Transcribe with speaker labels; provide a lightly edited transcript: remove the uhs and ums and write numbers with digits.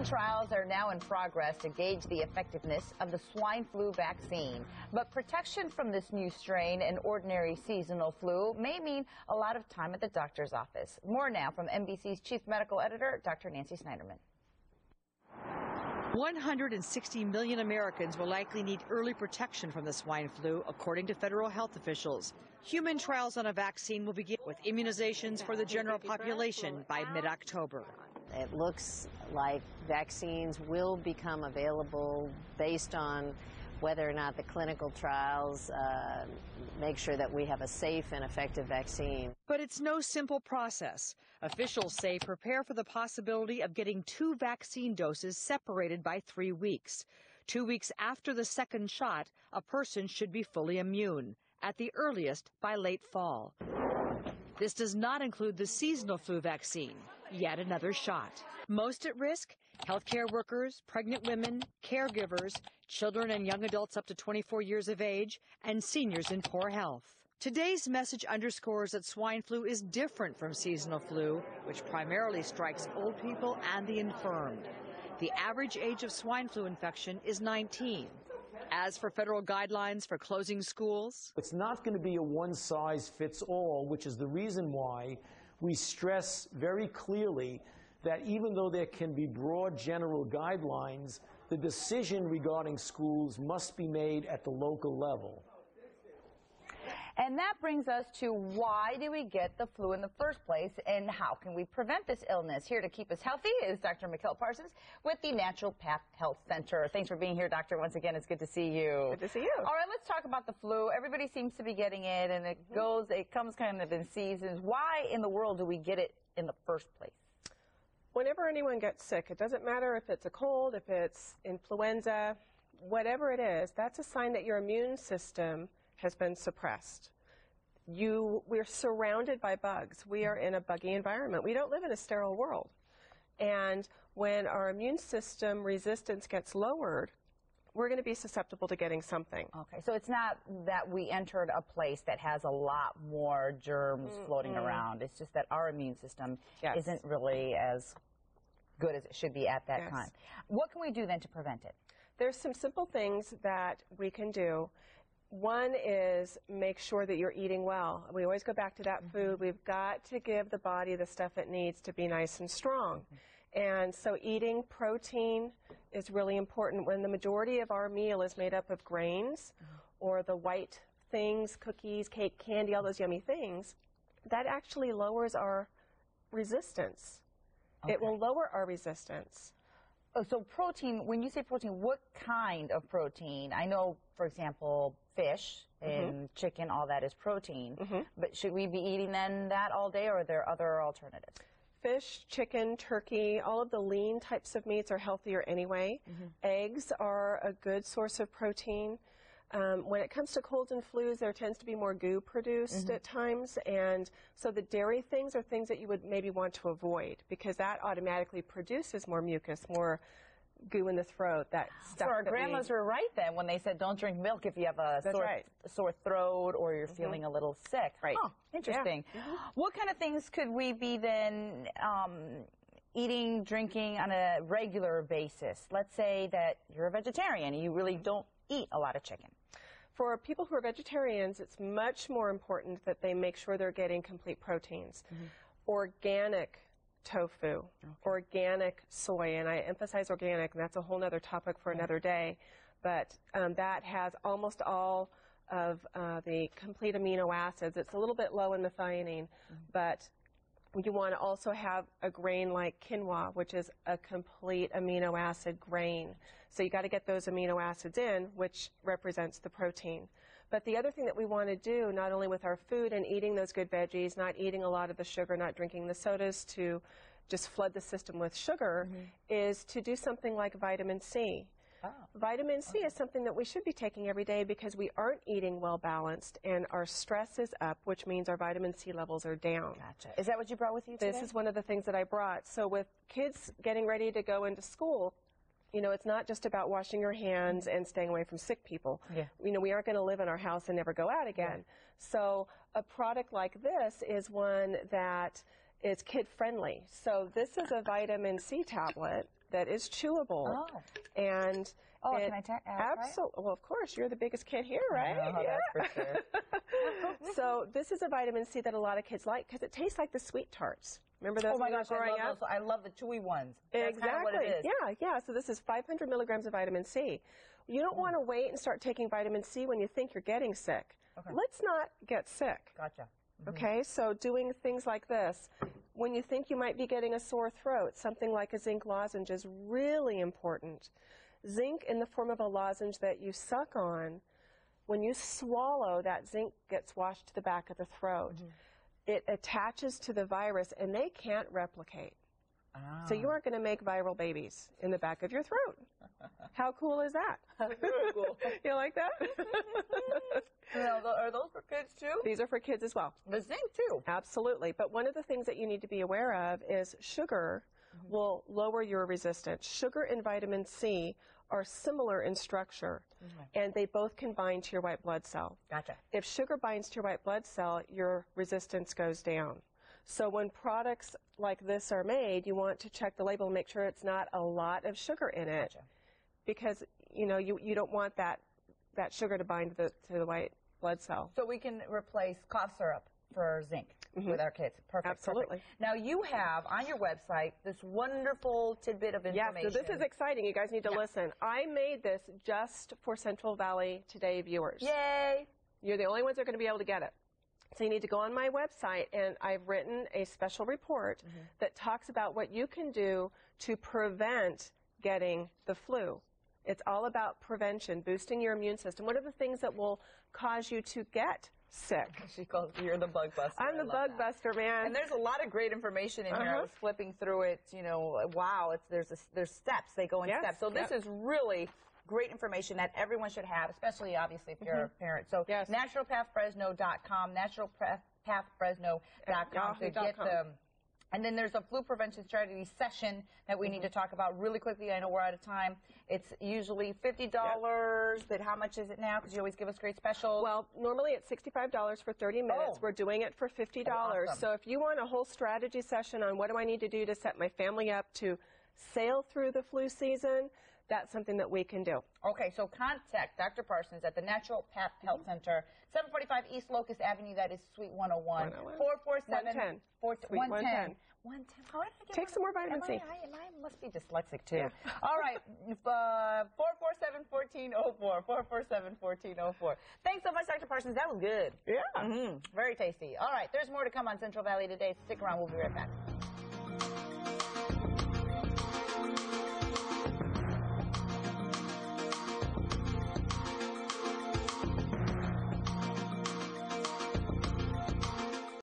Speaker 1: Human trials are now in progress to gauge the effectiveness of the swine flu vaccine. But protection from this new strain and ordinary seasonal flu may mean a lot of time at the doctor's office. More now from NBC's chief medical editor, Dr. Nancy Snyderman.
Speaker 2: 160 million Americans will likely need early protection from the swine flu, according to federal health officials. Human trials on a vaccine will begin with immunizations for the general population by mid-October.
Speaker 3: It looks like vaccines will become available based on whether or not the clinical trials make sure that we have a safe and effective vaccine.
Speaker 2: But it's no simple process. Officials say prepare for the possibility of getting 2 vaccine doses separated by 3 weeks. 2 weeks after the second shot, a person should be fully immune, at the earliest by late fall. This does not include the seasonal flu vaccine, yet another shot. Most at risk? Healthcare workers, pregnant women, caregivers, children and young adults up to 24 years of age, and seniors in poor health. Today's message underscores that swine flu is different from seasonal flu, which primarily strikes old people and the infirmed. The average age of swine flu infection is 19. As for federal guidelines for closing schools,
Speaker 4: it's not going to be a one-size-fits-all, which is the reason why we stress very clearly that even though there can be broad general guidelines, the decision regarding schools must be made at the local level.
Speaker 1: And that brings us to why do we get the flu in the first place and how can we prevent this illness? Here to keep us healthy is Dr. Mikell Parsons with the Natural Path Health Center. Thanks for being here, Doctor. Once again, it's good to see you.
Speaker 5: Good to see you.
Speaker 1: All right, let's talk about the flu. Everybody seems to be getting it, and it comes kind of in seasons. Why in the world do we get it in the first place?
Speaker 5: Whenever anyone gets sick, it doesn't matter if it's a cold, if it's influenza, whatever it is, that's a sign that your immune system has been suppressed. We're surrounded by bugs. We are in a buggy environment. We don't live in a sterile world. And when our immune system resistance gets lowered, we're going to be susceptible to getting something.
Speaker 1: Okay, so it's not that we entered a place that has a lot more germs floating around. It's just that our immune system isn't really as good as it should be at that time. What can we do then to prevent it?
Speaker 5: There's some simple things that we can do. One is make sure that you're eating well. We always go back to that food. We've got to give the body the stuff it needs to be nice and strong. And so eating protein is really important. When the majority of our meal is made up of grains or the white things, cookies, cake, candy, all those yummy things, that actually lowers our resistance. It will lower our resistance.
Speaker 1: Oh, so protein, when you say protein, what kind of protein? I know, for example, fish and chicken, all that is protein. But should we be eating then that all day, or are there other alternatives?
Speaker 5: Fish, chicken, turkey, all of the lean types of meats are healthier anyway. Eggs are a good source of protein. When it comes to colds and flus, there tends to be more goo produced at times, and so the dairy things are things that you would maybe want to avoid because that automatically produces more mucus, more goo in the throat. That stuff.
Speaker 1: So our grandmas were right then when they said don't drink milk if you have a sore throat or you're feeling a little sick.
Speaker 5: Right.
Speaker 1: Oh, interesting. What kind of things could we be then eating, drinking on a regular basis? Let's say that you're a vegetarian and you really don't eat a lot of chicken.
Speaker 5: For people who are vegetarians, it's much more important that they make sure they're getting complete proteins. Organic tofu, organic soy, and I emphasize organic, and that's a whole other topic for another day, but that has almost all of the complete amino acids. It's a little bit low in methionine, but you want to also have a grain like quinoa, which is a complete amino acid grain. So you got to get those amino acids in, which represents the protein. But the other thing that we want to do, not only with our food and eating those good veggies, not eating a lot of the sugar, not drinking the sodas to just flood the system with sugar, is to do something like vitamin C. Vitamin C is something that we should be taking every day because we aren't eating well balanced and our stress is up, which means our vitamin C levels are down.
Speaker 1: Gotcha. Is that what you brought with you today?
Speaker 5: This is one of the things that I brought. So with kids getting ready to go into school, you know, it's not just about washing your hands and staying away from sick people. You know, we aren't going to live in our house and never go out again. So a product like this is one that is kid-friendly. So this is a vitamin C tablet that is chewable.
Speaker 1: Oh.
Speaker 5: And
Speaker 1: Can I ask?
Speaker 5: Absolutely. Well, of course, you're the biggest kid here, right?
Speaker 1: That's for sure.
Speaker 5: So this is a vitamin C that a lot of kids like because it tastes like the sweet tarts. Remember those when you were growing up?
Speaker 1: I love the chewy ones. That's
Speaker 5: Exactly.
Speaker 1: kind of what it is.
Speaker 5: Yeah. So this is 500 milligrams of vitamin C. You don't want to wait and start taking vitamin C when you think you're getting sick.
Speaker 1: Okay.
Speaker 5: Let's not get sick.
Speaker 1: Gotcha.
Speaker 5: Okay, so doing things like this. When you think you might be getting a sore throat, something like a zinc lozenge is really important. Zinc in the form of a lozenge that you suck on, when you swallow, that zinc gets washed to the back of the throat. It attaches to the virus, and they can't replicate. So you aren't going to make viral babies in the back of your throat. How cool is that?
Speaker 1: Very cool.
Speaker 5: You like that?
Speaker 1: Are those for kids too?
Speaker 5: These are for kids as well.
Speaker 1: The zinc too.
Speaker 5: Absolutely. But one of the things that you need to be aware of is sugar will lower your resistance. Sugar and vitamin C are similar in structure, and they both can bind to your white blood cell.
Speaker 1: Gotcha.
Speaker 5: If sugar binds to your white blood cell, your resistance goes down. So when products like this are made, you want to check the label and make sure it's not a lot of sugar in it.
Speaker 1: Gotcha.
Speaker 5: Because you don't want that sugar to bind to the white blood cell.
Speaker 1: So we can replace cough syrup for zinc with our kids. Perfect.
Speaker 5: Absolutely.
Speaker 1: Perfect. Now you have on your website this wonderful tidbit of information.
Speaker 5: Yes, so this is exciting. You guys need to listen. I made this just for Central Valley Today viewers.
Speaker 1: Yay!
Speaker 5: You're the only ones that are going to be able to get it. So you need to go on my website, and I've written a special report that talks about what you can do to prevent getting the flu. It's all about prevention, boosting your immune system. What are the things that will cause you to get sick?
Speaker 1: She calls you're the bug buster.
Speaker 5: I'm the bug buster, man.
Speaker 1: And there's a lot of great information in here. I was flipping through it. Wow, there's steps. They go in steps. So this is really great information that everyone should have, especially obviously if you're a parent. So naturopathfresno.com, naturopathfresno.com to get them. And then there's a flu prevention strategy session that we need to talk about really quickly. I know we're out of time. It's usually $50, but how much is it now? Because you always give us great specials.
Speaker 5: Well, normally it's $65 for 30 minutes. We're doing it for $50.
Speaker 1: Awesome.
Speaker 5: So if you want a whole strategy session on what do I need to do to set my family up to sail through the flu season, that's something that we can do.
Speaker 1: Okay, so contact Dr. Parsons at the Natural Path Health Center, 745 East Locust Avenue. That is Suite 101. 447 110. 110. How did I get
Speaker 5: Take some more vitamin C.
Speaker 1: I must be dyslexic too. All right, 447-1404. 447-1404. Thanks so much, Dr. Parsons. That was good.
Speaker 5: Yeah.
Speaker 1: Very tasty. All right, there's more to come on Central Valley Today. Stick around. We'll be right back.